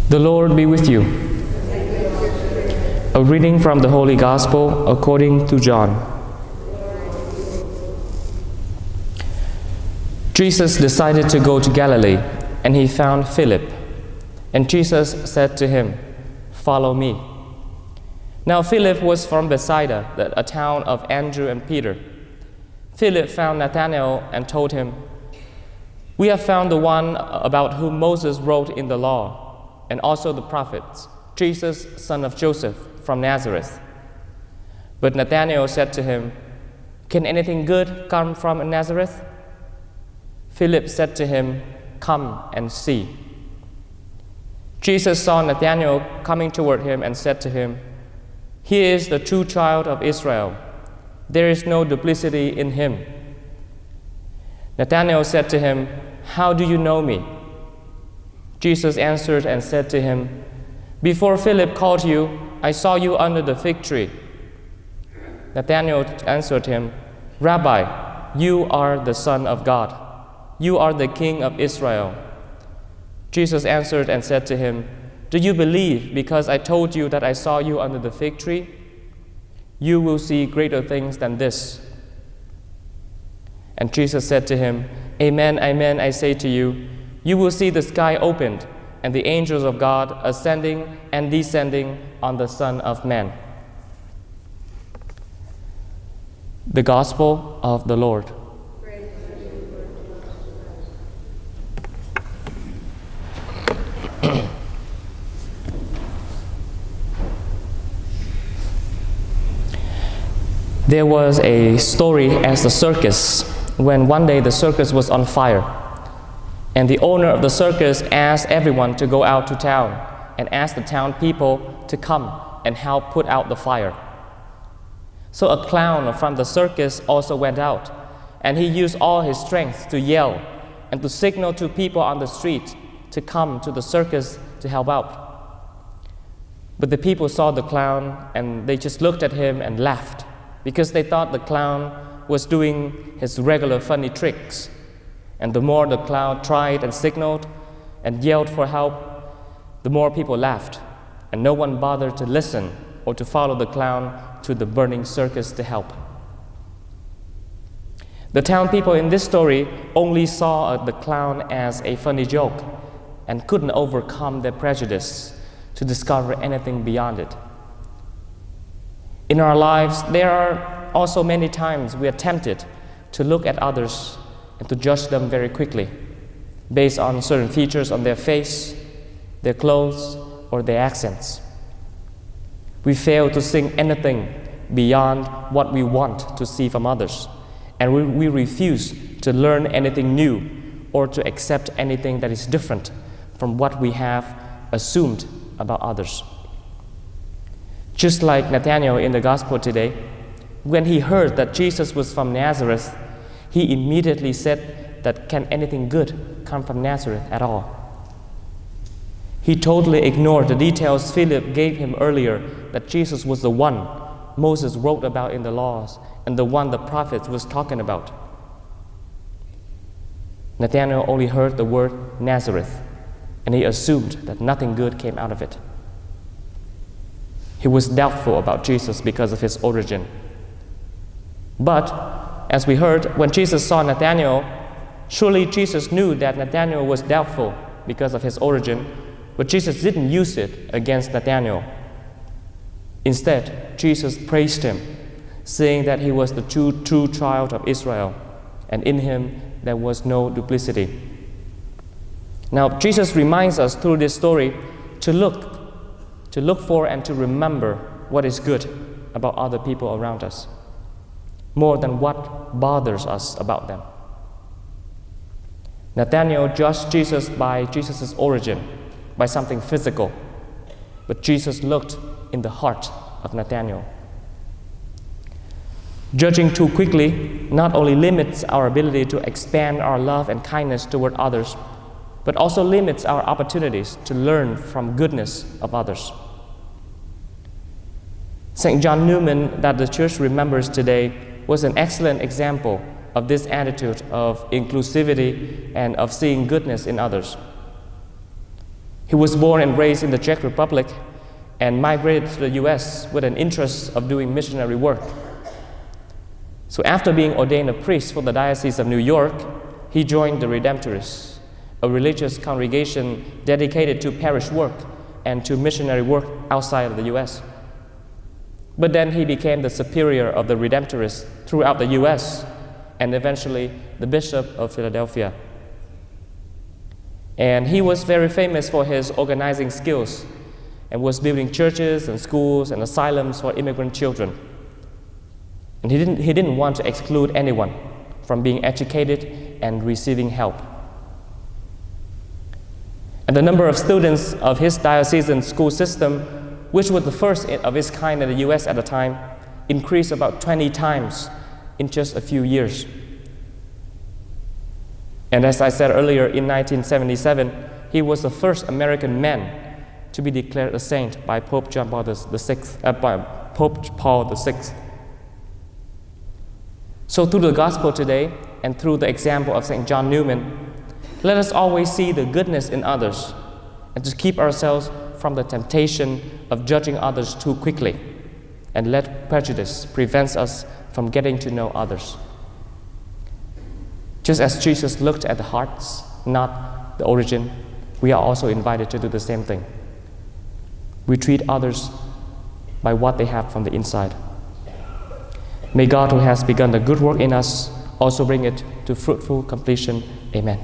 The Lord be with you. A reading from the Holy Gospel according to John. Jesus decided to go to Galilee, and he found Philip. And Jesus said to him, "Follow me." Now Philip was from Bethsaida, a town of Andrew and Peter. Philip found Nathanael and told him, "We have found the one about whom Moses wrote in the law, and also the prophets, Jesus, son of Joseph, from Nazareth." But Nathanael said to him, "Can anything good come from Nazareth?" Philip said to him, "Come and see." Jesus saw Nathanael coming toward him and said to him, "He is the true child of Israel. There is no duplicity in him." Nathanael said to him, "How do you know me?" Jesus answered and said to him, "Before Philip called you, I saw you under the fig tree." Nathanael answered him, "Rabbi, you are the Son of God. You are the King of Israel." Jesus answered and said to him, "Do you believe because I told you that I saw you under the fig tree? You will see greater things than this." And Jesus said to him, "Amen, amen, I say to you, you will see the sky opened and the angels of God ascending and descending on the Son of Man." The Gospel of the Lord. There was a story at the circus when one day the circus was on fire, and the owner of the circus asked everyone to go out to town and asked the town people to come and help put out the fire. So a clown from the circus also went out, and he used all his strength to yell and to signal to people on the street to come to the circus to help out. But the people saw the clown and they just looked at him and laughed, because they thought the clown was doing his regular funny tricks. And the more the clown tried and signaled and yelled for help, the more people laughed, and no one bothered to listen or to follow the clown to the burning circus to help. The town people in this story only saw the clown as a funny joke and couldn't overcome their prejudice to discover anything beyond it. In our lives, there are also many times we are tempted to look at others and to judge them very quickly based on certain features on their face, their clothes, or their accents. We fail to see anything beyond what we want to see from others, and we refuse to learn anything new or to accept anything that is different from what we have assumed about others. Just like Nathanael in the Gospel today, when he heard that Jesus was from Nazareth, he immediately said that can anything good come from Nazareth at all? He totally ignored the details Philip gave him earlier, that Jesus was the one Moses wrote about in the laws and the one the prophets was talking about. Nathanael only heard the word Nazareth, and he assumed that nothing good came out of it. He was doubtful about Jesus because of his origin. But, as we heard, when Jesus saw Nathanael, surely Jesus knew that Nathanael was doubtful because of his origin, but Jesus didn't use it against Nathanael. Instead, Jesus praised him, saying that he was the true child of Israel, and in him there was no duplicity. Now, Jesus reminds us through this story to look for and to remember what is good about other people around us, more than what bothers us about them. Nathanael judged Jesus by Jesus' origin, by something physical, but Jesus looked in the heart of Nathanael. Judging too quickly not only limits our ability to expand our love and kindness toward others, but also limits our opportunities to learn from goodness of others. St. John Neumann, that the church remembers today, was an excellent example of this attitude of inclusivity and of seeing goodness in others. He was born and raised in the Czech Republic and migrated to the US with an interest of doing missionary work. So after being ordained a priest for the Diocese of New York, he joined the Redemptorists, a religious congregation dedicated to parish work and to missionary work outside of the US. But then he became the superior of the Redemptorists throughout the US and eventually the Bishop of Philadelphia. And he was very famous for his organizing skills and was building churches and schools and asylums for immigrant children. And he didn't want to exclude anyone from being educated and receiving help. And the number of students of his diocesan school system, which was the first of its kind in the US at the time, increased about 20 times in just a few years. And as I said earlier, in 1977, he was the first American man to be declared a saint by Pope Paul VI. So through the gospel today, and through the example of St. John Neumann, let us always see the goodness in others and to keep ourselves from the temptation of judging others too quickly and let prejudice prevent us from getting to know others. Just as Jesus looked at the hearts, not the origin, we are also invited to do the same thing. We treat others by what they have from the inside. May God, who has begun the good work in us, also bring it to fruitful completion. Amen.